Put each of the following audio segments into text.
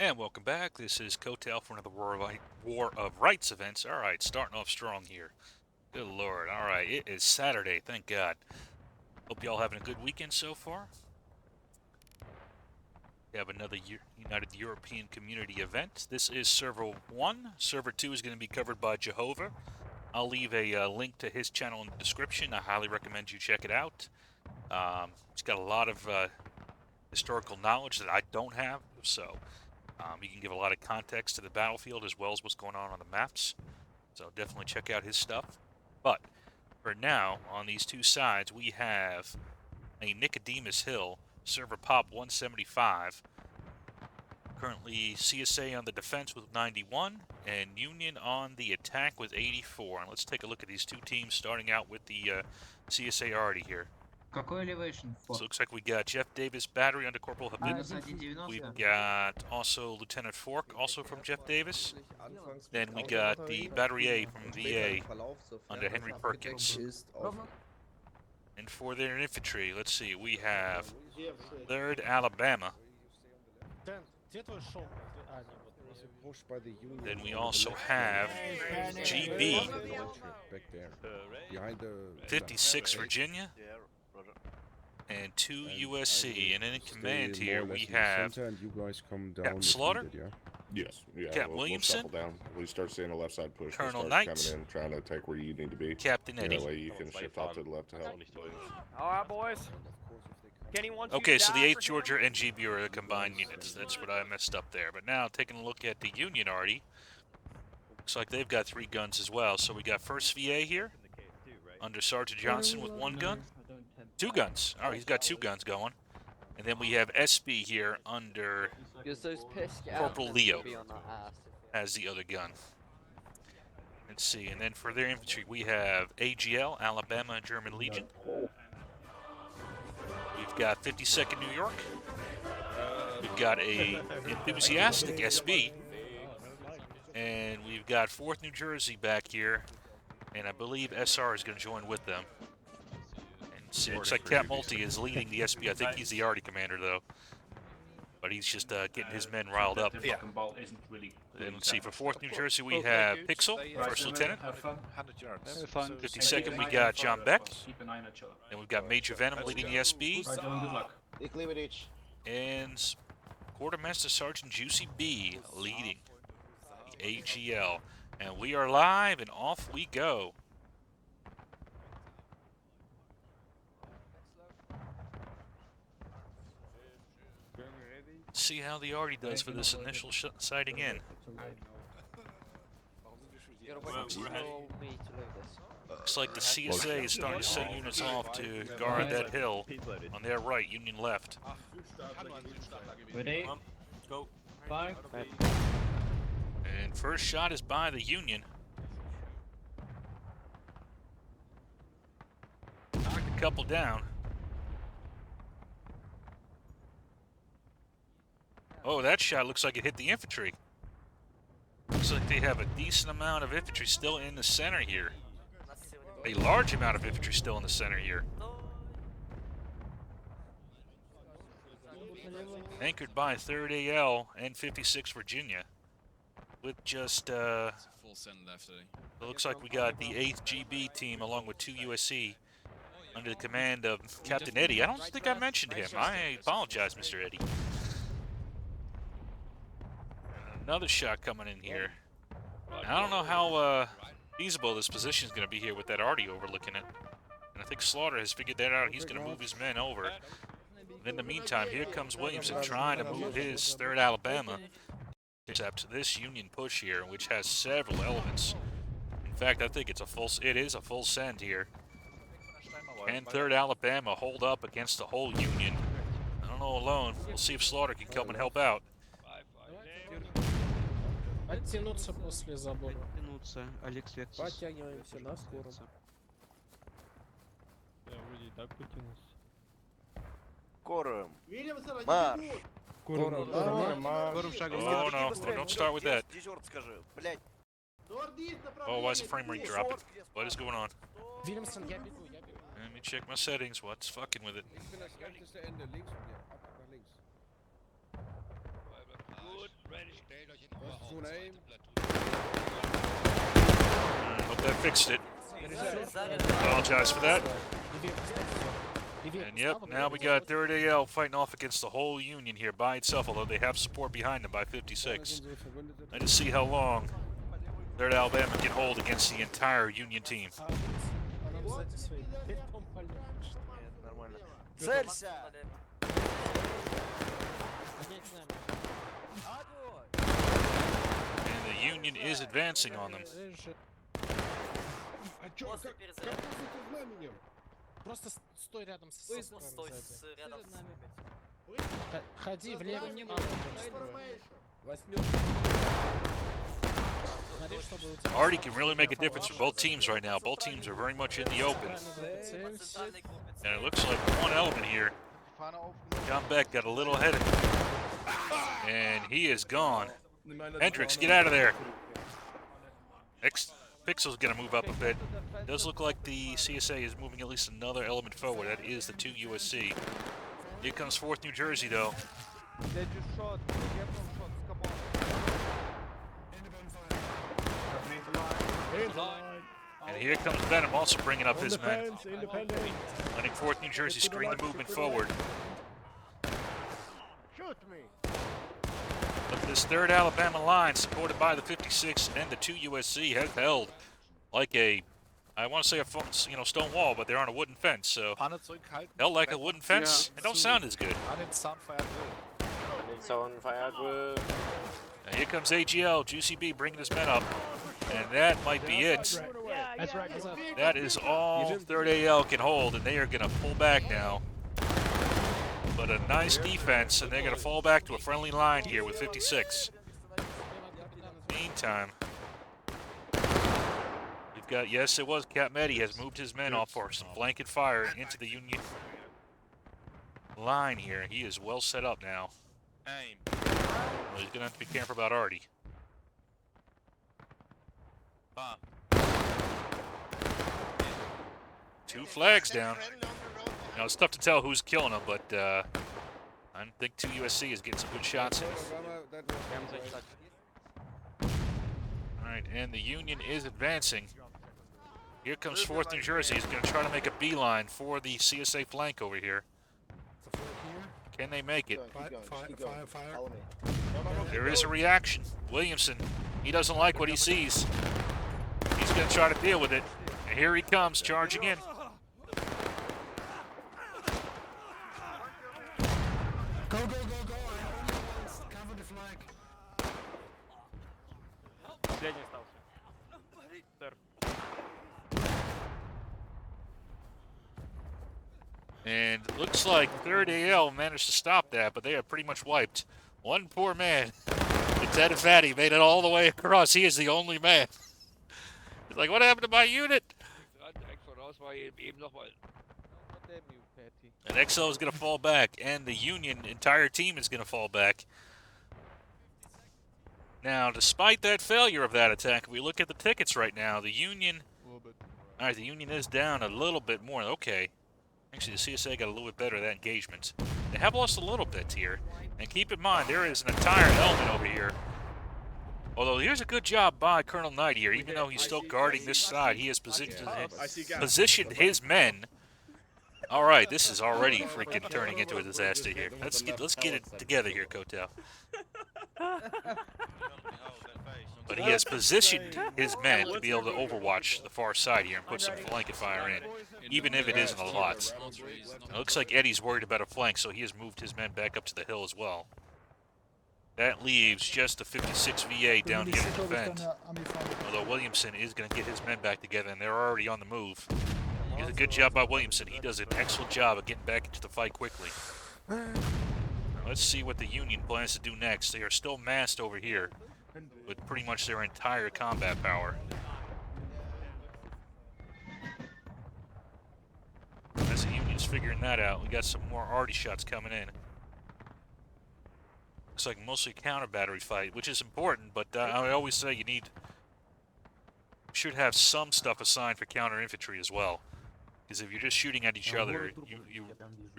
And welcome back. This is Kotal for another War of Rights events. All right, starting off strong here. Good Lord. All right, it is Saturday. Thank God. Hope y'all having a good weekend so far. We have another United European Community event. This is Server 1. Server 2 is going to be covered by Jehovah. I'll leave a link to his channel in the description. I highly recommend you check it out. He's got a lot of historical knowledge that I don't have, so he can give a lot of context to the battlefield as well as what's going on the maps. So definitely check out his stuff. But for now, on these two sides, we have a Nicodemus Hill, server pop 175. Currently CSA on the defense with 91, and Union on the attack with 84. And let's take a look at these two teams, starting out with the CSA already here. Какой elevation? So it looks like we got Jeff Davis Battery under Corporal Habib. We've got also Lieutenant Fork, also from Jeff Davis. Then we got the Battery A from VA under Henry Perkins. And for their infantry, let's see, we have 3rd Alabama. Then we also have GB, 56 Virginia, and 2 USC. And in command here, we have Captain Slaughter. Yes. Yeah. Captain Williamson. We'll down. We start seeing the left side push. Colonel Knight. Coming in, trying to take where you need to be. Captain Eddie. That way you can shift off to the left to help. All right, boys. Kenny wants Okay, you to so the die 8th for Georgia and GB are the combined units. That's what I messed up there. But now, taking a look at the Union already, looks like they've got 3 guns as well. So we got 1st VA here, under Sergeant Johnson with 1 gun. 2 guns. All right, he's got 2 guns going. And then we have SB here under Corporal Leo as the other gun. Let's see, and then for their infantry, we have AGL, Alabama German Legion. We've got 52nd New York. We've got a enthusiastic SB. And we've got 4th New Jersey back here. And I believe SR is going to join with them. And it looks like Cap Multi is leading the SB. I think he's the Arty commander, though. But he's just getting his men riled up. Yeah. And let's see, for 4th New Jersey, we have Pixel, 1st Lieutenant. 52nd, we got John Beck. And we've got Major Venom leading the SB. And Quartermaster Sergeant Juicy B leading the AGL. And we are live, and off we go. See how the Arty does for this initial sighting in. Looks like the CSA is starting to send units off to guard that hill on their right, Union left. Ready? Go. Fire. And first shot is by the Union. Knocked a couple down. Oh, that shot looks like it hit the infantry. Looks like they have a decent amount of infantry still in the center here. A large amount of infantry still in the center here. Anchored by 3rd AL and 56 Virginia. With just, it looks like we got the 8th GB team along with 2 USC under the command of Captain Eddie. I don't think I mentioned him. I apologize, Mr. Eddie. Another shot coming in here. I don't know how feasible this position is going to be here with that Arty overlooking it. And I think Slaughter has figured that out. He's going to move his men over. And in the meantime, here comes Williamson trying to move his 3rd Alabama. Except this Union push here, which has several elements. In fact, I think it is a full send here. And 3rd Alabama hold up against the whole Union. I don't know alone. We'll see if Slaughter can come and help out. Оттянуться после забора. Оттянуться. Алекс Векс. Подтягиваемся на скором. Кором. Марш! Oh no, don't start with that. Oh, why is the frame rate dropping? What is going on? Вильямсон, я бегу. Let me check my settings. What's fucking with it? Hope that fixed it. Apologize for that. And yep, now we got 3rd AL fighting off against the whole Union here by itself, although they have support behind them by 56. Let's just see how long 3rd Alabama can hold against the entire Union team. And the Union is advancing on them. Просто стой рядом со строем сзади. Ходи влево. Artie can really make a difference for both teams right now. Both teams are very much in the open. And it looks like one element here. John Beck got a little ahead of him. And he is gone. Hendricks, get out of there. Pixel's going to move up a bit. Does look like the CSA is moving at least another element forward. That is the 2 USC. Here comes 4th New Jersey, though. And here comes Venom, also bringing up his men. Letting 4th New Jersey screen the movement forward. But this 3rd Alabama line, supported by the 56 and the 2 USC, has held like a, I want to say a stone wall, but they're on a wooden fence. So held like a wooden fence. It don't sound as good. And here comes AGL, Juicy B bringing his men up, and that might be it. That's right. That is all 3rd AL can hold, and they are going to pull back now. But a nice defense, and they're going to fall back to a friendly line here with 56. Meantime, we've got, yes, it was Cap Med. He has moved his men off for some blanket fire into the Union line here. He is well set up now. Well, he's going to have to be careful about Artie. Two flags down. Now, it's tough to tell who's killing them, but I think 2 USC is getting some good shots in. Alright, and the Union is advancing. Here comes 4th New Jersey. He's going to try to make a beeline for the CSA flank over here. Can they make it? Fire. There is a reaction. Williamson, he doesn't like what he sees. He's going to try to deal with it. And here he comes, charging in. Go. I only want cover the flag. And looks like 3rd AL managed to stop that, but they are pretty much wiped. One poor man. Lieutenant Fatty made it all the way across. He is the only man. He's like, what happened to my unit? And XO is going to fall back, and the Union entire team is going to fall back. Now, despite that failure of that attack, if we look at the tickets right now, the Union... Alright, the Union is down a little bit more. Okay. Actually, the CSA got a little bit better at that engagement. They have lost a little bit here. And keep in mind, there is an entire element over here. Although, here's a good job by Colonel Knight here. Even though he's still guarding this side, he has positioned his men. All right, this is already freaking turning into a disaster here. Let's get it together here, Kotel. But he has positioned his men to be able to overwatch the far side here and put some flank fire in, even if it isn't a lot. It looks like Eddie's worried about a flank, so he has moved his men back up to the hill as well. That leaves just a 56 VA down here to defend. Although Williamson is going to get his men back together, and they're already on the move. It's a good job by Williamson. He does an excellent job of getting back into the fight quickly. Now, let's see what the Union plans to do next. They are still massed over here with pretty much their entire combat power. As the Union's figuring that out, we got some more arty shots coming in. Looks like mostly counter battery fight, which is important, but I always say you should have some stuff assigned for counter infantry as well. Because if you're just shooting at each other, you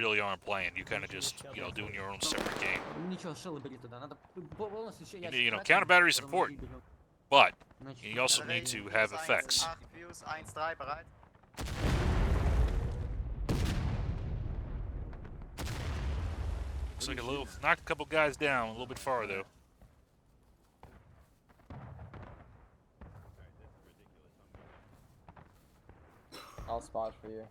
really aren't playing. You kind of just, you know, doing your own separate game. Ничего, шило бери туда. Надо полностью еще You know, counter battery is important, but you also need to have effects. Looks like a little, knocked a couple guys down, a little bit far though. I'll spot for you.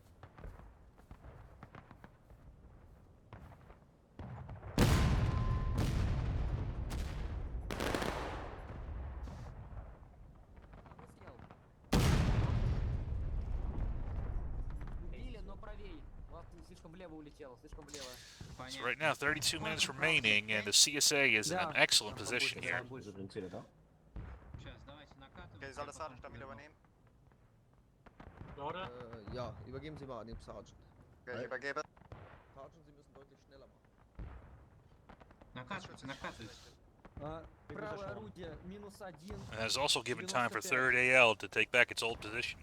Убили, но правей. Слишком влево улетело, слишком влево. So right now, 32 minutes remaining, and the CSA is in an excellent position here. Ja, übergeben Sie mal an den Sergeant. Okay, übergebe. Sergeant, Sie müssen deutlich schneller machen. Правое орудие, -1. And has also given time for 3rd AL to take back its old position.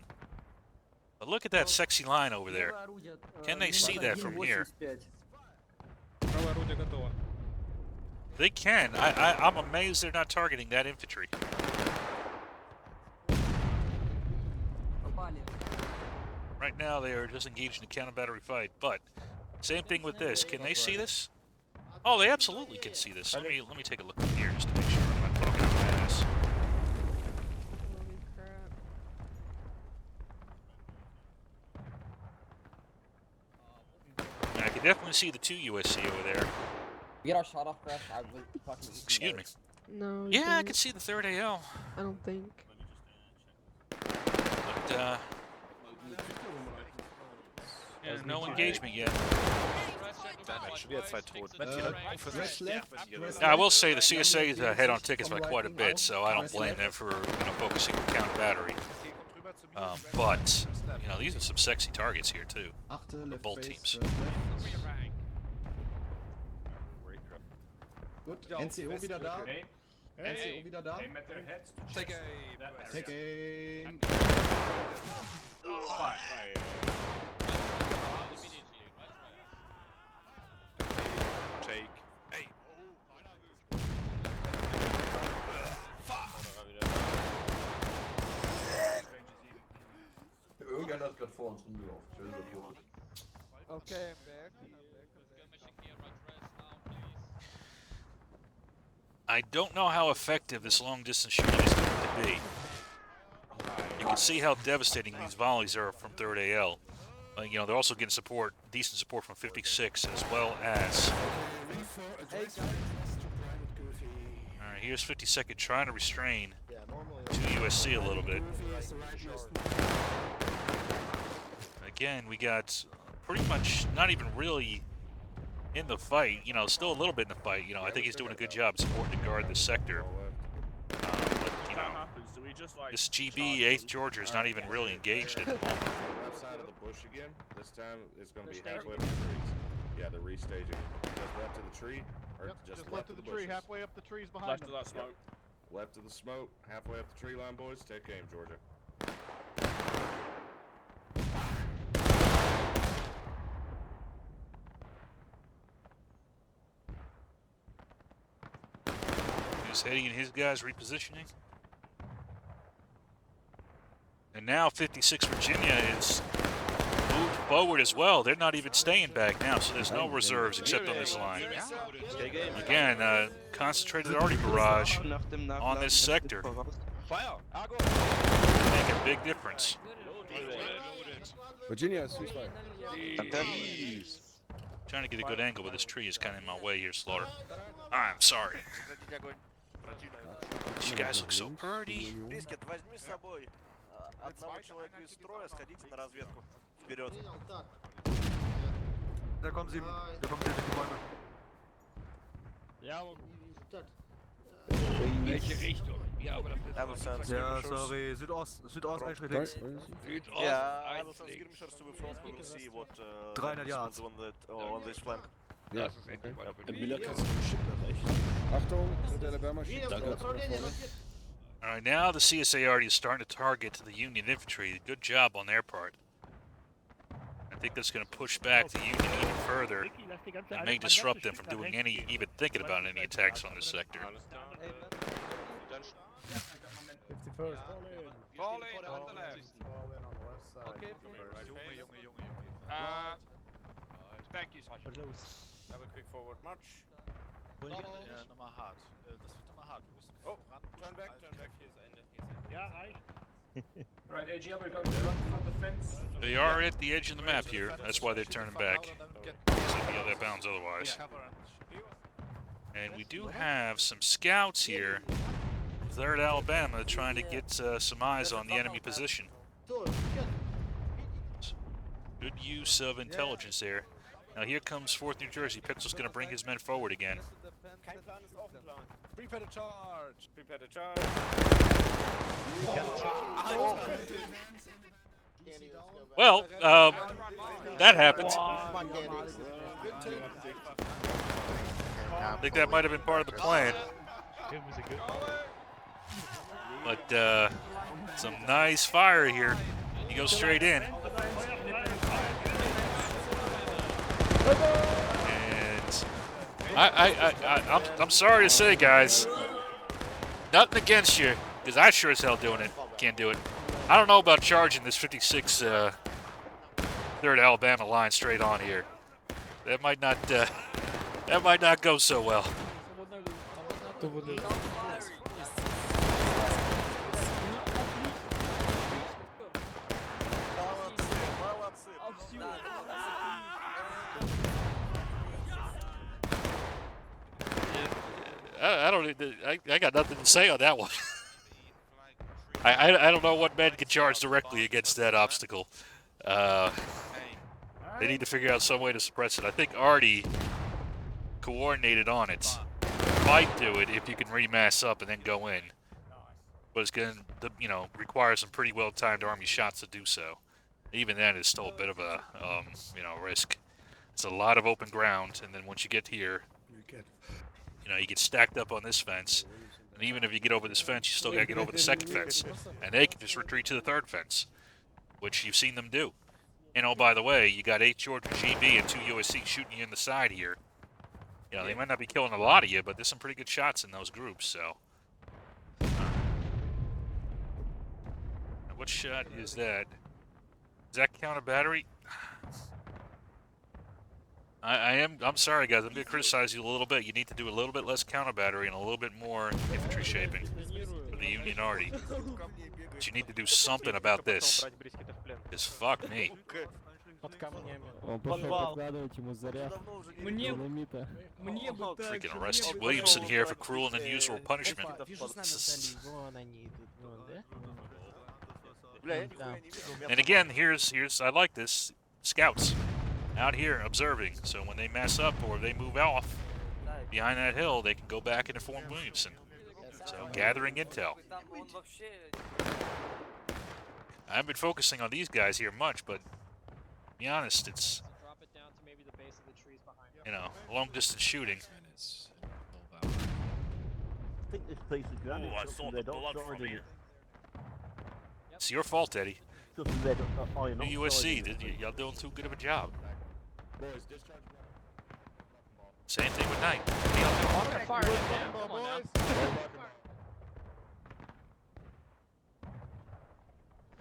But look at that sexy line over there. Левое орудие, Can they see that from here? 1.85. Правое орудие готово. They can. I'm amazed they're not targeting that infantry. Попали. Right now, they are just engaged in a counter battery fight. But same thing with this. Can they see this? Oh, they absolutely can see this. Let me take a look in here just to make sure I'm not talking out my ass. Holy crap. I can definitely see the 2 USC over there. We get our shot off, Crash. I would fucking. Excuse me. No. you Yeah, I don't. can see the 3rd AL. I don't think. But, yeah, no engagement yet. Now, I will say the CSA is ahead on tickets by quite a bit, so I don't blame them for focusing on counter battery. But, you know, these are some sexy targets here, too, for both teams. Gut, NCO wieder da. NCO wieder da. Taking. Irgendeiner hat gerade vor uns rumgelaufen. Okay, I'm back. I don't know how effective this long-distance shooting is going to be. You can see how devastating these volleys are from 3rd AL. You know, they're also getting support, decent support from 56, as well as... Alright, here's 52nd trying to restrain 2 USC a little bit. Again, we got pretty much not even really in the fight, you know, still a little bit in the fight. You know, I think he's doing a good job supporting to guard this sector. But, you know, this GB 8th Georgia is not even really engaged at the moment. Left side of the bush again. This time it's going to be halfway up the trees. Yeah, they're restaging. Just left of the tree, or just left of the bushes. halfway up the trees behind them. Left of the smoke, halfway up the tree line, boys. Take aim, Georgia. He's heading and his guys repositioning. And now 56 Virginia is moved forward as well. They're not even staying back now, so there's no reserves except on this line. Again, concentrated arty barrage on this sector. Make a big difference. Virginia ist Freestyler. Trying to get a good angle, but this tree is kind of in my way here, Slaughter. I'm sorry. You guys look so pretty. Бискет, возьми с собой одного человека из строя, сходите на разведку. Вперед. Da kommen sie hinter die Bäume. Ja, Welche Richtung? Ja, sorry, Südost, ein Schritt links. Yeah, skirmishers to the front, we will see what 300 yards on this flank. Ja, okay. Miller kannst du Ship nach rechts. Achtung, mit der Alabama Ship. Danke. All right, now the CSA already is starting to target the Union infantry. Good job on their part. I think that's going to push back the Union even further and may disrupt them from doing any, even thinking about any attacks on this sector. Fall in on the left. Okay. Thank you, Sergeant. Have a quick forward march. Ja, nochmal hart. Das wird nochmal hart. Wir müssen Oh, turn back. Here's the end. Ja, reicht. Right, AGL, we're going to run from the fence. They are at the edge of the map here. That's why they're turning back. Because they'd be out of bounds otherwise. And we do have some scouts here. 3rd Alabama trying to get some eyes on the enemy position. Good use of intelligence there. Now here comes 4th New Jersey. Pixel's going to bring his men forward again. Prepare to charge. Prepare to charge. Well, that happened. I think that might have been part of the plan. But some nice fire here. He goes straight in. And I'm sorry to say, guys, nothing against you, because I sure as hell can't do it. I don't know about charging this 56 3rd Alabama line straight on here. That might not go so well. I got nothing to say on that one. I don't know what men can charge directly against that obstacle. They need to figure out some way to suppress it. I think Artie coordinated on it. Might do it if you can remass up and then go in. But it's going to, require some pretty well-timed Army shots to do so. Even then, it's still a bit of a, risk. It's a lot of open ground, and then once you get here, you get stacked up on this fence. And even if you get over this fence, you still got to get over the 2nd fence. And they can just retreat to the 3rd fence, which you've seen them do. And oh, by the way, you got 8 Georgia GB and 2 USC shooting you in the side here. They might not be killing a lot of you, but there's some pretty good shots in those groups, so. What shot is that? Does that count a battery? I'm sorry, guys. I'm going to criticize you a little bit. You need to do a little bit less counter battery and a little bit more infantry shaping for the Union Army. But you need to do something about this. Because fuck me. Freaking arrested Williamson here for cruel and unusual punishment. And again, here's I like this. Scouts out here observing, so when they mess up or they move off behind that hill, they can go back and inform Williamson. So gathering intel. I haven't been focusing on these guys here much, but to be honest, it's long distance shooting. I think this place is granite. I saw the blood from here. It's your fault, Eddie. New USC, y'all doing too good of a job. Same thing with Knight.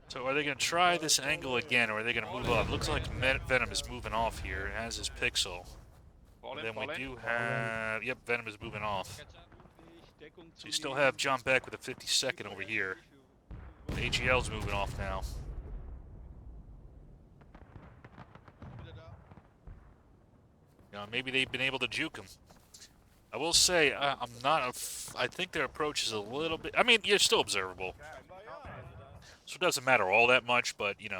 So are they going to try this angle again, or are they going to move up? Looks like Venom is moving off here. It has his pixel. And then we do have... Yep, Venom is moving off. So you still have John Beck with a 52nd over here. The AGL's moving off now. Maybe they've been able to juke him. I will say, I'm not I think their approach is a little bit... I mean, you're still observable. So it doesn't matter all that much, but, you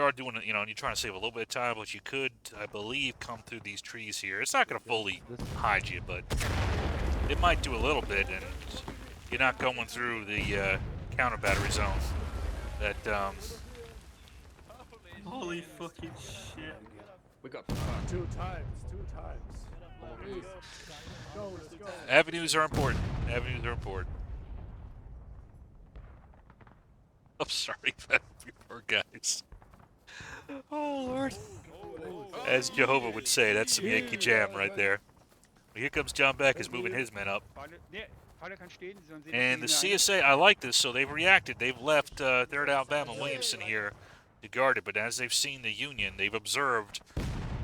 are doing it, and you're trying to save a little bit of time, but you could, I believe, come through these trees here. It's not going to fully hide you, but it might do a little bit, and you're not going through the counter battery zone that, Holy fucking shit. We got 2 times. Go, let's go. Avenues are important. Avenues are important. I'm sorry, you poor guys. Oh, Lord. As Jehovah would say, that's some Yankee jam right there. Here comes John Beck, is moving his men up. And the CSA, I like this, so they've reacted. They've left 3rd Alabama Williamson here to guard it, but as they've seen the Union, they've observed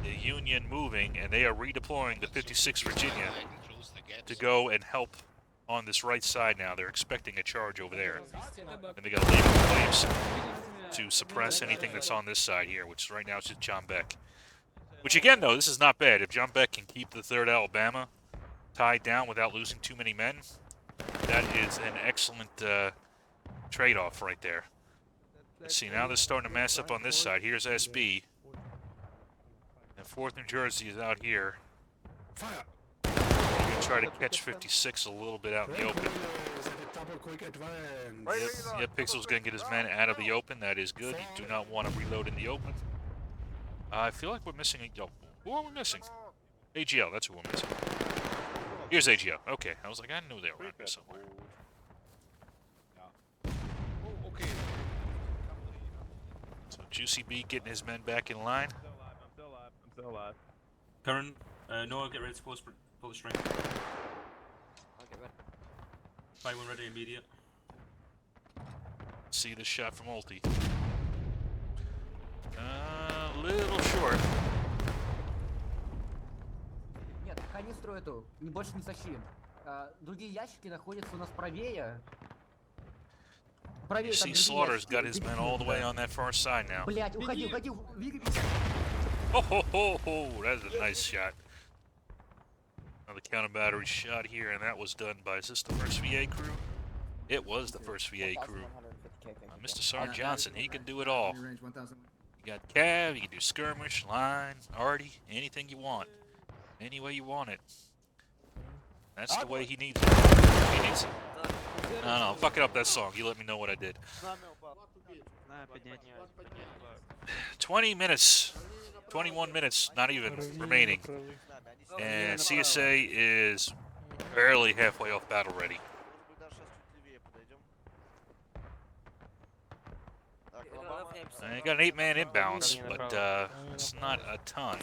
the Union moving, and they are redeploying the 56th Virginia to go and help on this right side now. They're expecting a charge over there. And they got to leave it with Williamson to suppress anything that's on this side here, which right now is just John Beck. Which again, though, this is not bad. If John Beck can keep the 3rd Alabama tied down without losing too many men, that is an excellent trade-off right there. Let's see, now they're starting to mass up on this side. Here's SB. And 4th New Jersey is out here. They're going to try to catch 56 a little bit out in the open. Yep, Pixel's going to get his men out of the open. That is good. You do not want to reload in the open. I feel like we're missing a... Oh, who are we missing? AGL, that's who we're missing. Here's AGL. Okay, I was like, I knew they were around here somewhere. So Juicy B getting his men back in line. I'm still alive. Current, Noah, get ready to pull the string. Okay, but Fight when ready, immediate. See this shot from Ulti. A little short. нет, канистру эту больше не тащи. Другие ящики находятся у нас правее. You see Slaughter's got his men all the way on that far side now. Блять, уходи, двигайся. Oh, ho, ho, ho, that's a nice shot. Another counter battery shot here, and that was done by, is this the 1st VA crew? It was the 1st VA crew. Mr. Sergeant Johnson, he can do it all. You got Cav, you can do skirmish, line, arty, anything you want. Any way you want it. That's the way he needs it. He needs it. No, I'm fucking up that song. You let me know what I did. 20 minutes. 21 minutes, not even, remaining. And CSA is barely halfway off battle ready. I got an 8-man imbalance, but it's not a ton.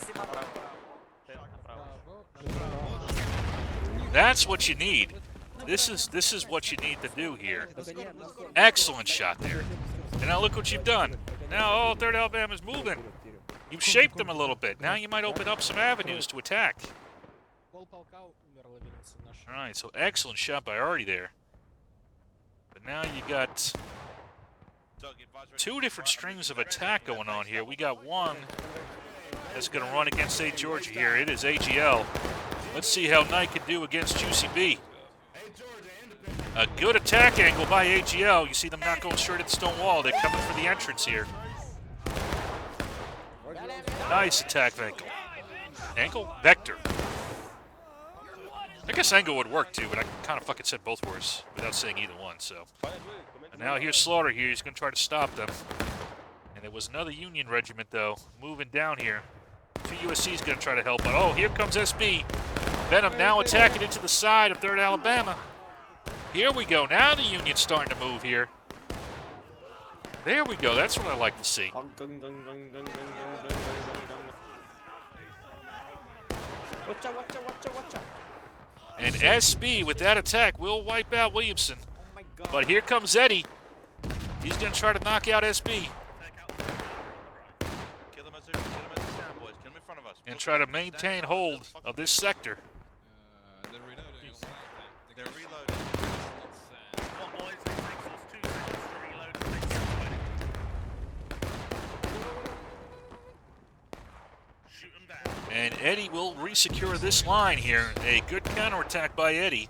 That's what you need. This is what you need to do here. Excellent shot there. And now look what you've done. Now, 3rd Alabama's moving. You've shaped them a little bit. Now you might open up some avenues to attack. Alright, so excellent shot by Artie there. But now you got 2 different strings of attack going on here. We got one that's going to run against A. Georgia here. It is AGL. Let's see how Knight can do against Juicy B. A good attack angle by AGL. You see them not going straight at the stone wall. They're coming for the entrance here. Nice attack angle. Ankle? Vector. I guess angle would work too, but I kind of fucking said both words without saying either one, so. And now here's Slaughter here. He's going to try to stop them. And there was another Union regiment, though, moving down here. 2 USC's going to try to help out. Oh, here comes SB. Venom now attacking into the side of 3rd Alabama. Here we go. Now the Union's starting to move here. There we go. That's what I like to see. And SB with that attack will wipe out Williamson. But here comes Eddie. He's going to try to knock out SB. And try to maintain hold of this sector. They're reloading. And Eddie will re-secure this line here. A good counterattack by Eddie.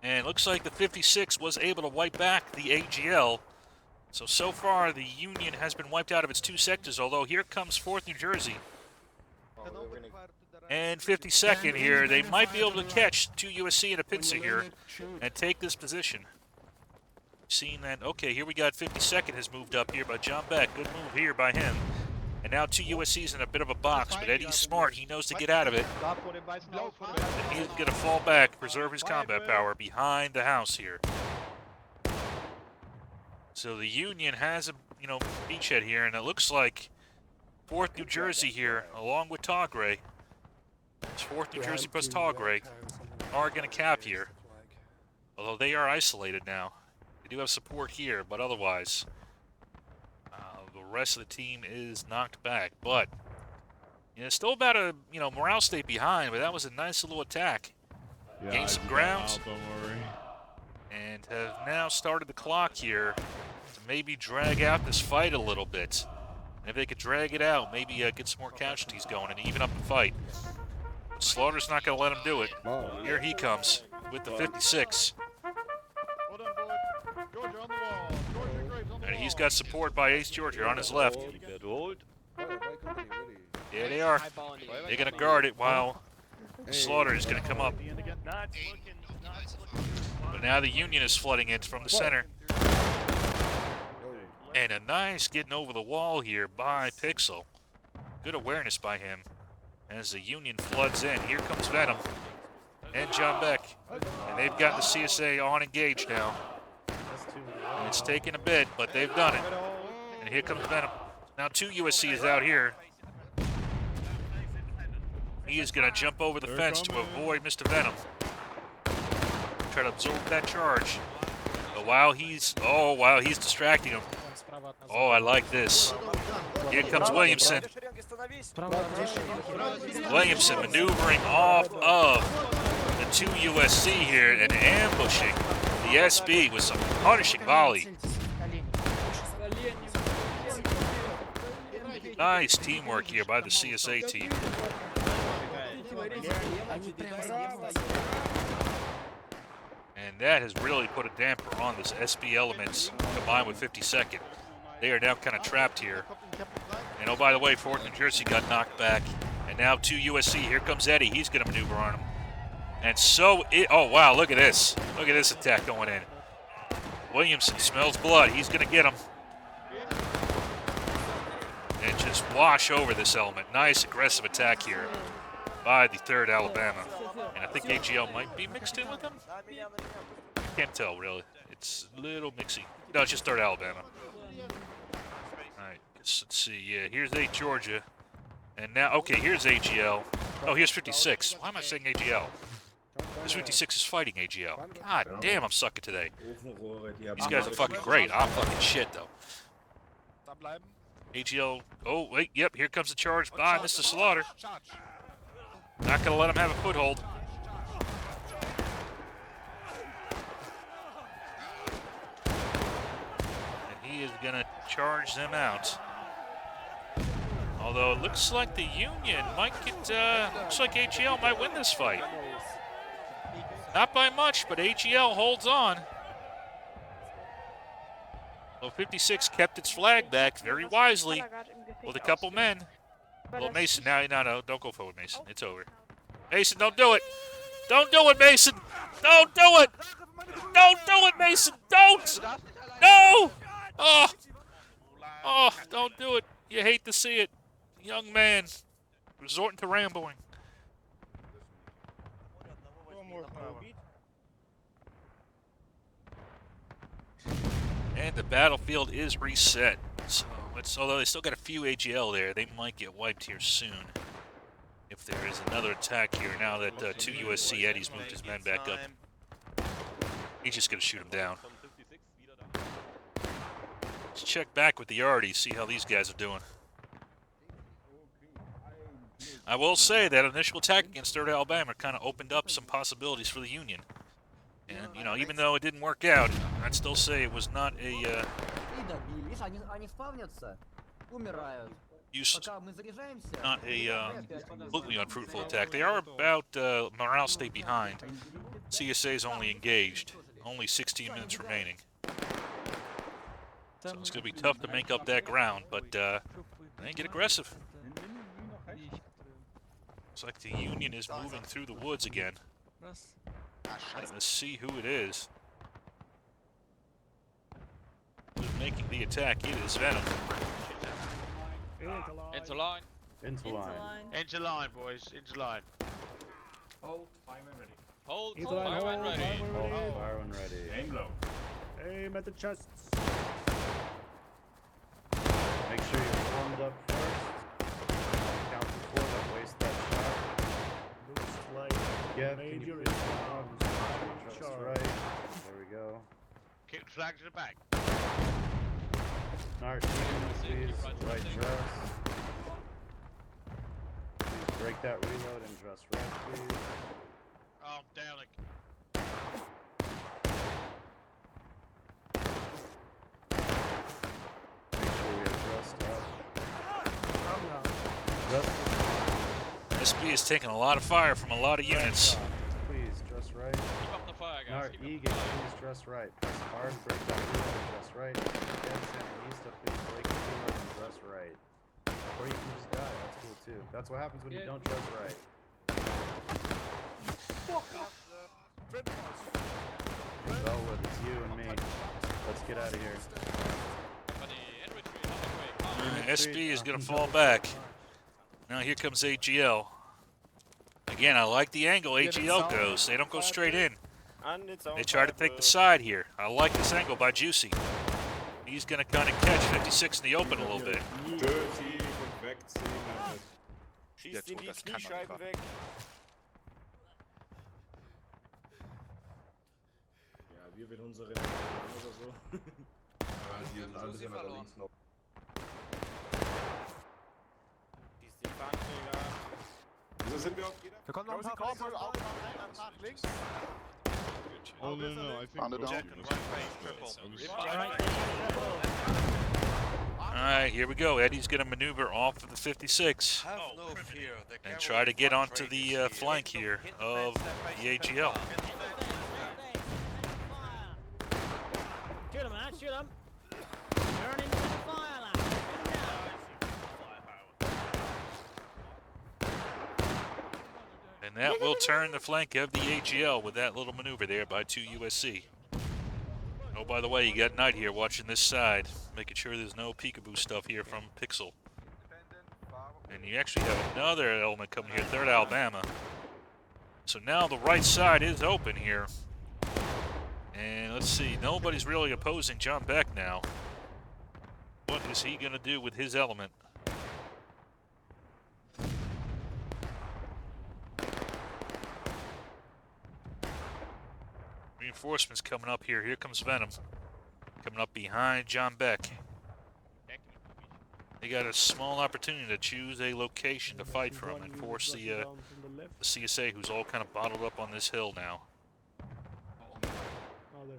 And looks like the 56 was able to wipe back the AGL. So far, the Union has been wiped out of its 2 sectors, although here comes 4th New Jersey. And 52nd here. They might be able to catch 2 USC and a pincer here and take this position. Seeing that, okay, here we got 52nd has moved up here by John Beck. Good move here by him. And now 2 USC's in a bit of a box, but Eddie's smart. He knows to get out of it. And he's going to fall back, preserve his combat power behind the house here. So the Union has a, beachhead here, and it looks like 4th New Jersey here, along with Tagre. It's 4th New Jersey plus Tagre are going to cap here. Although they are isolated now. They do have support here, but otherwise, the rest of the team is knocked back. But, still about a, morale state behind, but that was a nice little attack. Yeah, Gained some ground. And have now started the clock here to maybe drag out this fight a little bit. And if they could drag it out, maybe get some more casualties going and even up the fight. Slaughter's not going to let him do it. Here he comes with the 56. And he's got support by Ace George here on his left. There they are. They're going to guard it while Slaughter is going to come up. But now the Union is flooding it from the center. And a nice getting over the wall here by Pixel. Good awareness by him. As the Union floods in, here comes Venom and John Beck. And they've got the CSA on engaged now. And it's taken a bit, but they've done it. And here comes Venom. Now 2 USC is out here. He is going to jump over the fence to avoid Mr. Venom. Try to absorb that charge. But while he's distracting him. Oh, I like this. Here comes Williamson. Williamson maneuvering off of the 2 USC here and ambushing the SB with some punishing volley. Nice teamwork here by the CSA team. And that has really put a damper on this SB elements combined with 52nd. They are now kind of trapped here. And oh, by the way, 4th New Jersey got knocked back. And now 2 USC. Here comes Eddie. He's going to maneuver on him. And so, oh, wow, look at this. Look at this attack going in. Williamson smells blood. He's going to get him. And just wash over this element. Nice aggressive attack here by the 3rd Alabama. And I think AGL might be mixed in with them. Can't tell, really. It's a little mixy. No, it's just 3rd Alabama. All right, let's see. Yeah, here's 8 Georgia. And now, okay, here's AGL. Oh, here's 56. Why am I saying AGL? This 56 is fighting AGL. God damn, I'm sucking today. These guys are fucking great. I'm fucking shit, though. AGL. Oh, wait, yep, here comes the charge by Mr. Slaughter. Not going to let him have a foothold. And he is going to charge them out. Although it looks like the Union might get, looks like AGL might win this fight. Not by much, but AGL holds on. Well, 56 kept its flag back very wisely with a couple men. Well, Mason, no, don't go forward, Mason. It's over. Mason, don't do it. Don't do it, Mason. Don't do it. Don't do it, Mason. Don't. No. Oh, don't do it. You hate to see it. Young man resorting to Ramboing. And the battlefield is reset. So although they still got a few AGL there, they might get wiped here soon. If there is another attack here now that 2 USC Eddie's moved his men back up. He's just going to shoot him down. Let's check back with the Yardies, see how these guys are doing. I will say that initial attack against 3rd Alabama kind of opened up some possibilities for the Union. And, even though it didn't work out, I'd still say it was not a not a completely unfruitful attack. They are about morale state behind. CSA is only engaged. Only 16 minutes remaining. So it's going to be tough to make up that ground, but they get aggressive. Looks like the Union is moving through the woods again. Let's see who it is. Who's making the attack? It is Venom. Into line. Into line. Into line, boys. Into line. Hold, fire when ready. Hold, Into fire line, when ready. Hold, fire when ready. Aim low. Aim at the chests. sure you're warmed up first. Count to 4, don't waste that shot. Looks like Yeah, Major is on Just charge. right. There we go. Kick the flag to the back. Nart, please, right dress. Please break that reload and dress right, please. Oh, I'm down. Make sure we are dressed up. SB is taking a lot of fire from a lot of units. Please, dress right. Keep up the fire, guys. Nart, Egan, please dress right. Press hard, break that reload and dress right. Again, Sandinista, please break the reload and dress right. Or you can just die, that's cool too. That's what happens when you don't dress right. Well, it's you and me. Let's get out of here. SB is going to fall back. Now here comes AGL. Again, I like the angle AGL goes. They don't go straight in. They try to take the side here. I like this angle by Juicy. He's going to kind of catch 56 in the open a little bit. Schießt in die Kniescheiben weg. Ja, wir will unsere oder so. Die sind alle sind weiter links noch. Schießt die Fahnträger. Wieso sind wir auf jeder? Wir kommen noch ein paar nach links. Oh no, no, I think Alright, here we go. Eddie's going to maneuver off of the 56 and try to get onto the flank here of the AGL. Shoot him, man, shoot him. Turn into the fire line. And that will turn the flank of the AGL with that little maneuver there by 2 USC. Oh, by the way, you got Knight here watching this side, making sure there's no peekaboo stuff here from Pixel. And you actually have another element coming here, 3rd Alabama. So now the right side is open here. And let's see, nobody's really opposing John Beck now. What is he going to do with his element? Reinforcements coming up here. Here comes Venom. Coming up behind John Beck. They got a small opportunity to choose a location to fight from and force the CSA, who's all kind of bottled up on this hill now.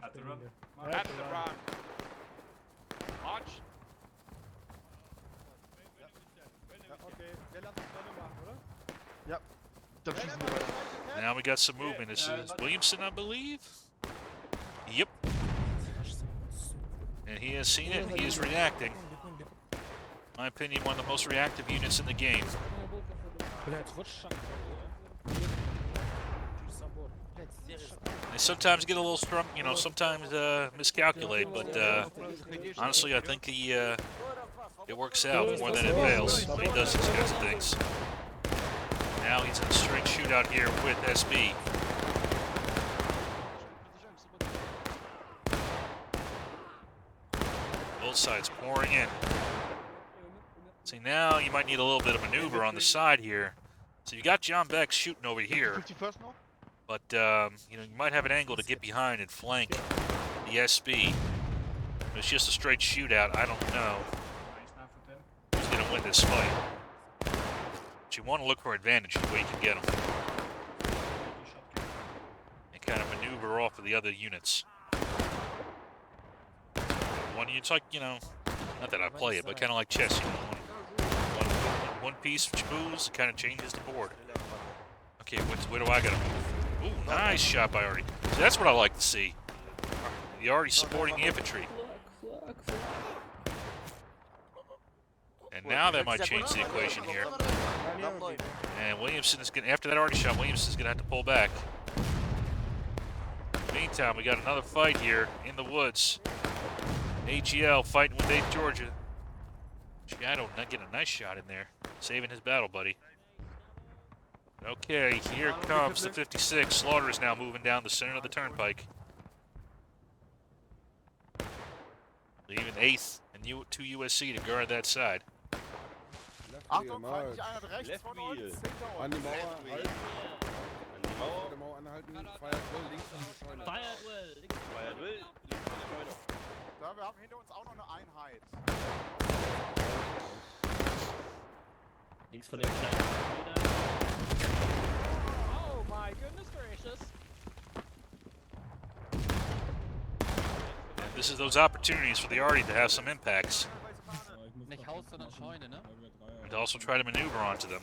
At the run. March. Now we got some movement. This is Williamson, I believe. Yep. And he has seen it, and he is reacting. In my opinion, one of the most reactive units in the game. They sometimes get a little strong, you know, sometimes miscalculate, but honestly, I think it works out more than it fails when he does these kinds of things. Now he's in a straight shootout here with SB. Both sides pouring in. See, now you might need a little bit of maneuver on the side here. So you got John Beck shooting over here. But, you know, you might have an angle to get behind and flank the SB. If it's just a straight shootout, I don't know who's going to win this fight. But you want to look for advantage the way you can get them. And kind of maneuver off of the other units. One unit's like, you know, not that I play it, but kind of like chess, you know. One piece which moves, it kind of changes the board. Okay, where do I gotta move? Ooh, nice shot by Artie. See, that's what I like to see. The Artie supporting the infantry. And now that might change the equation here. And Williamson is gonna, after that Artie shot, Williamson's gonna have to pull back. Meantime, we got another fight here in the woods. AGL fighting with 8th Georgia. Shadow not getting a nice shot in there, saving his battle buddy. Okay, here comes the 56. Slaughter is now moving down the center of the turnpike. Leaving 8th And you to USC to guard that side. Achtung, feindlich einer rechts Left von wheel. uns. Hinter An uns. die Mauer halten. An die Mauer. Vor der Mauer anhalten. Firewall links an die Scheune. Feuerwill. Links von der Scheune. Da, wir haben hinter uns auch noch eine Einheit. Links von dem kleinen Oh my goodness gracious. And this is those opportunities for the Arty to have some impacts. Nicht Haus, sondern Scheune, ne? And to also try to maneuver onto them.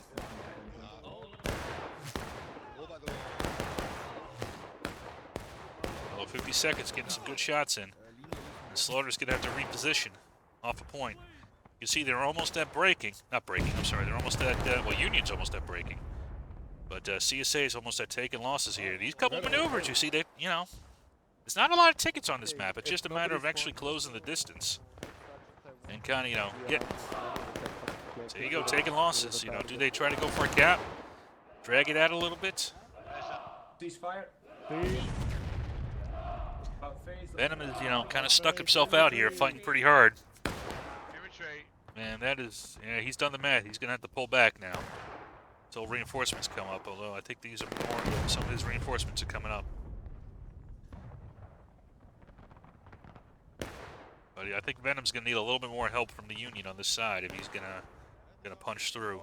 Well, 50 seconds, getting some good shots in. And Slaughter's going to have to reposition off a point. You see, they're almost at breaking. Not breaking, I'm sorry. They're almost at, well, Union's almost at breaking. But CSA is almost at taking losses here. These couple of maneuvers, you see, they, you know, there's not a lot of tickets on this map. It's just a matter of actually closing the distance. And kind of, you know, get... So there you go, taking losses. You know, do they try to go for a cap? Drag it out a little bit? Ceasefire. Venom is, you know, kind of stuck himself out here, fighting pretty hard. Retreat. Man, that is, yeah, he's done the math. He's going to have to pull back now until reinforcements come up, although I think these are more, some of his reinforcements are coming up. But I think Venom's going to need a little bit more help from the Union on this side if he's going to punch through.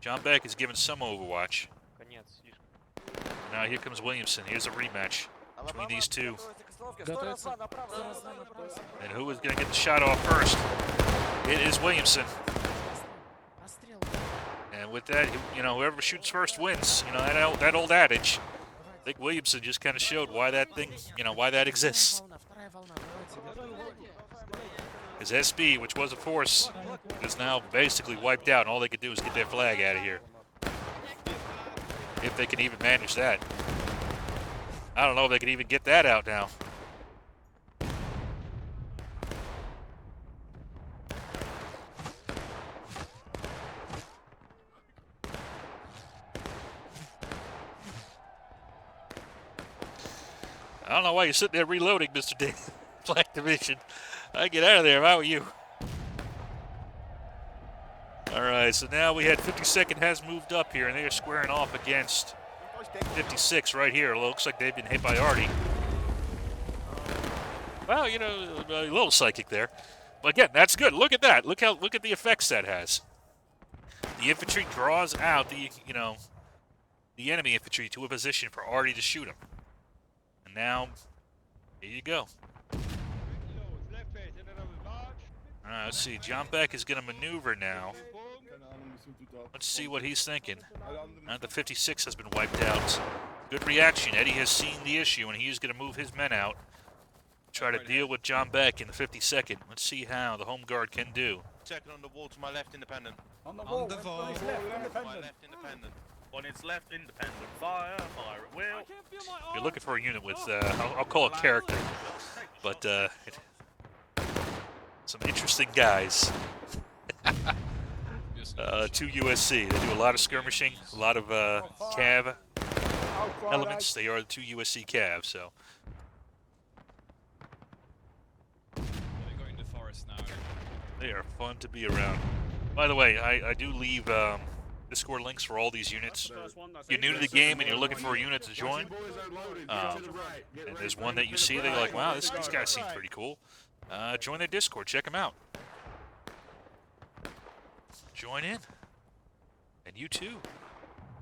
John Beck is given some overwatch. Now here comes Williamson. Here's a rematch between these two. And who is going to get the shot off first? It is Williamson. And with that, you know, whoever shoots first wins. You know, that old adage. I think Williamson just kind of showed why that thing, you know, why that exists. Because SB, which was a force, is now basically wiped out, and all they could do is get their flag out of here. If they can even manage that. I don't know if they can even get that out now. I don't know why you're sitting there reloading, Mr. D. Black Division. I'd get out of there if I were you. Alright, so now we had 52nd has moved up here, and they are squaring off against 56 right here. It looks like they've been hit by Arty. Well, you know, a little psychic there. But again, that's good. Look at that. Look at the effects that has. The infantry draws out the, you know, the enemy infantry to a position for Arty to shoot him. And now, here you go. Alright, let's see. John Beck is going to maneuver now. Let's see what he's thinking. Now the 56 has been wiped out. Good reaction. Eddie has seen the issue, and he is going to move his men out. Try to deal with John Beck in the 52nd. Let's see how the home guard can do. Second on the wall to my left, independent. On the wall. To my left, independent. On its left, independent. Fire at will. You're looking for a unit with, I'll call it character, but some interesting guys. 2 USC. They do a lot of skirmishing, a lot of cav elements. They are the 2 USC cav, so. They're going to forest now. They are fun to be around. By the way, I do leave Discord links for all these units. If you're new to the game and you're looking for a unit to join, and there's one that you see that you're like, wow, this guy seems pretty cool, join their Discord, check them out. Join in. And you too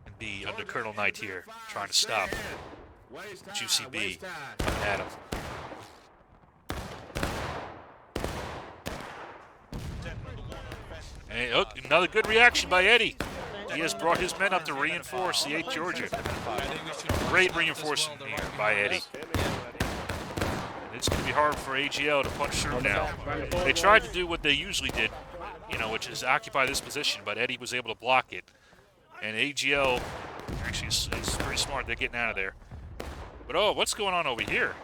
can be under Colonel Knight here, trying to stop Juicy B coming at him. And look, another good reaction by Eddie. He has brought his men up to reinforce the 8th Georgia. Great reinforcement here by Eddie. And it's going to be hard for AGL to punch through now. They tried to do what they usually did, you know, which is occupy this position, but Eddie was able to block it. And AGL actually is pretty smart. They're getting out of there. But oh, what's going on over here?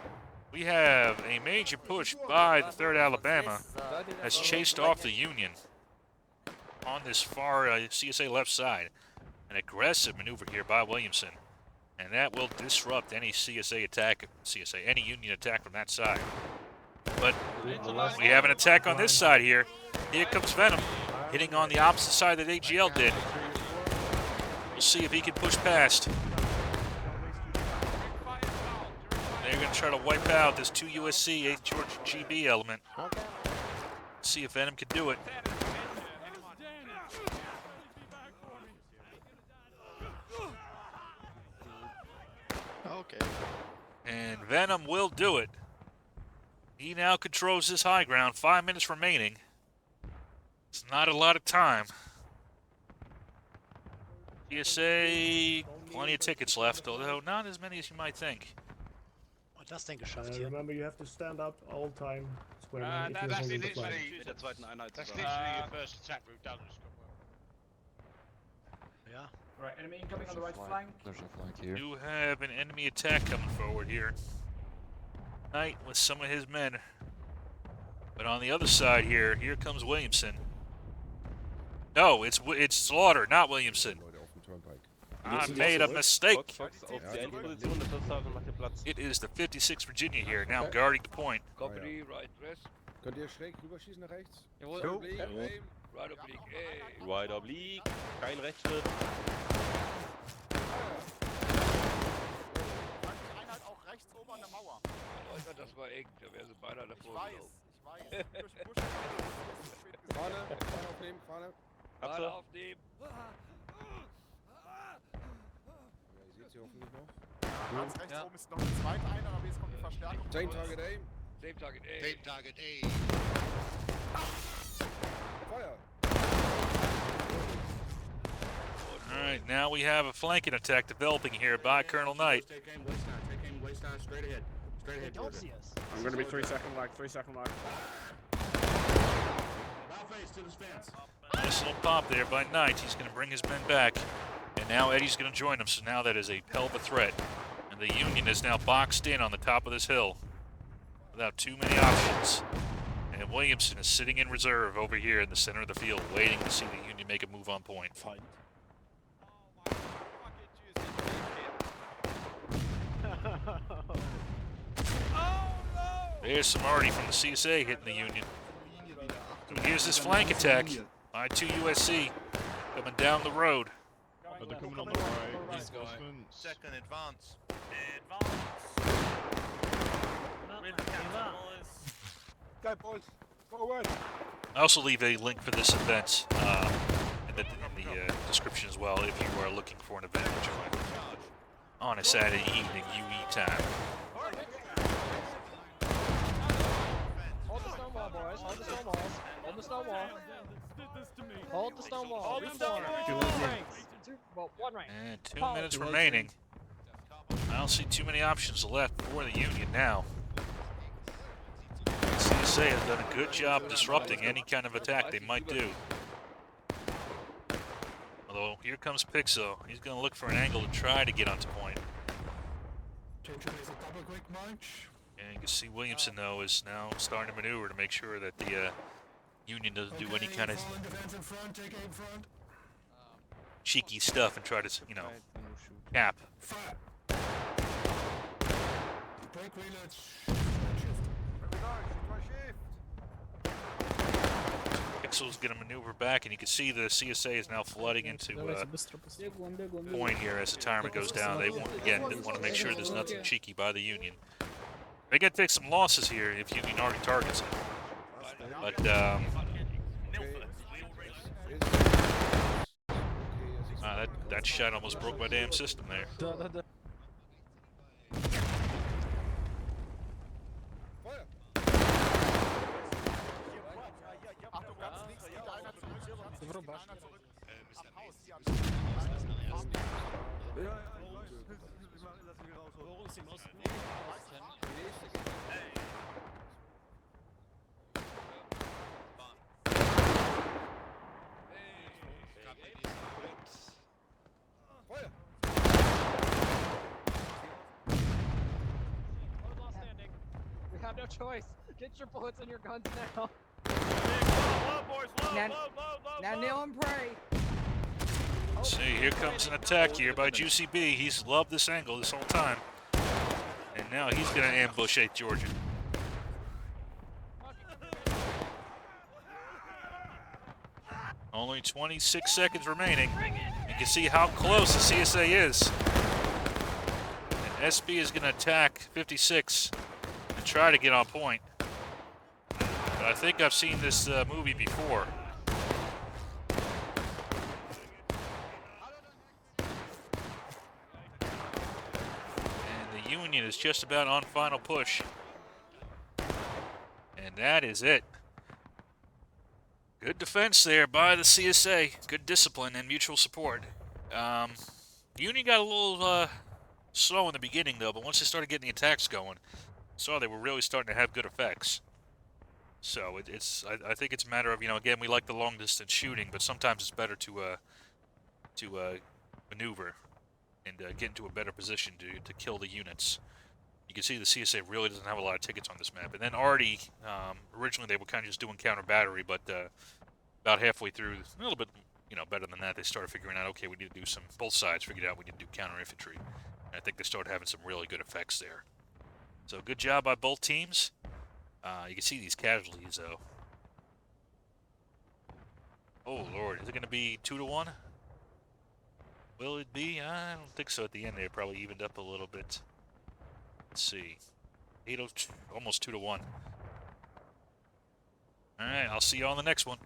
We have a major push by the 3rd Alabama has chased off the Union on this far CSA left side. An aggressive maneuver here by Williamson. And that will disrupt any CSA attack, any Union attack from that side. But we have an attack on this side here. Here comes Venom, hitting on the opposite side that AGL did. We'll see if he can push past. They're going to try to wipe out this 2 USC 8 Georgia GB element. See if Venom can do it. Okay. And Venom will do it. He now controls this high ground. 5 minutes remaining. It's not a lot of time. CSA, plenty of tickets left, although not as many as you might think. Oh, das denn geschafft hier? Remember, you have to stand up all time. Square man, if you're That's holding the flag. literally your first attack route done. Ja. Right, enemy incoming on the right flank. There's a flank here. You have an enemy attack coming forward here. Knight with some of his men. But on the other side here comes Williamson. No, it's Slaughter, not Williamson. I made a mistake. It is the 56th Virginia here, now guarding the point. Copy, right west. Könnt ihr schräg rüberschießen nach rechts? Jawohl. Aim. Right oblique, ey. Wide oblique. Kein Rechtsschritt. Einheit auch rechts oben an der Mauer. Leute, das war eng, da wäre sie beinahe davor gelaufen. Ich weiß. Vorne aufnehmen, vorne. Fahne aufnehmen. Ja, ihr seht sie hoffentlich noch. Ganz rechts oben ist noch eine zweite Einheit, aber jetzt kommt die Verstärkung. Same target aim. Same target, ey. Same target, ey. Feuer. Alright, now we have a flanking attack developing here by Colonel Knight. Take aim waist down, straight ahead. Straight ahead. Don't see us. I'm gonna be 3-second lag, 3-second lag. Bow face to the fence. Nice little pop there by Knight. He's going to bring his men back. And now Eddie's going to join him, so now that is a hell of a threat. And the Union is now boxed in on the top of this hill without too many options. And Williamson is sitting in reserve over here in the center of the field, waiting to see the Union make a move on point. There's some already from the CSA hitting the Union. And here's this flank attack by 2 USC coming down the road. They're coming on the right. These guys. Second advance. Go, boys. Forward. I also leave a link for this event in the description as well if you are looking for an event to join on a Saturday evening UE time. Hold the stone wall, boys. Hold the stone walls. Hold the stone wall. Hold the stone wall. Hold the stone wall. Two ranks. Well, one rank. And 2 minutes remaining. I don't see too many options left for the Union now. CSA has done a good job disrupting any kind of attack they might do. Although, here comes Pixel. He's going to look for an angle to try to get onto point. And you can see Williamson, though, is now starting to maneuver to make sure that the Union doesn't do any kind of cheeky stuff and try to, you know, cap. Pixel's going to maneuver back, and you can see the CSA is now flooding into point here as the timer goes down. They want, again, want to make sure there's nothing cheeky by the Union. They got to take some losses here if Union already targets it. But that shot almost broke my damn system there. We have no choice. Get your bullets and your guns now. Now kneel and pray. See, here comes an attack here by Juicy B. He's loved this angle this whole time. And now he's going to ambush 8 Georgia. Only 26 seconds remaining. You can see how close the CSA is. And SB is going to attack 56 and try to get on point. But I think I've seen this movie before. And the Union is just about on final push. And that is it. Good defense there by the CSA. Good discipline and mutual support. Union got a little slow in the beginning, though, but once they started getting the attacks going, saw they were really starting to have good effects. So I think it's a matter of, again, we like the long distance shooting, but sometimes it's better to maneuver and get into a better position to kill the units. You can see the CSA really doesn't have a lot of tickets on this map. And then Artie, originally they were kind of just doing counter battery, but about halfway through, a little bit, better than that, they started figuring out, okay, we need to do some, both sides figured out we need to do counter infantry. And I think they started having some really good effects there. So good job by both teams. You can see these casualties, though. Oh, Lord, is it going to be 2-1? Will it be? I don't think so. At the end, they probably evened up a little bit. Let's see. 8-0, almost 2-1. All right, I'll see you on the next one.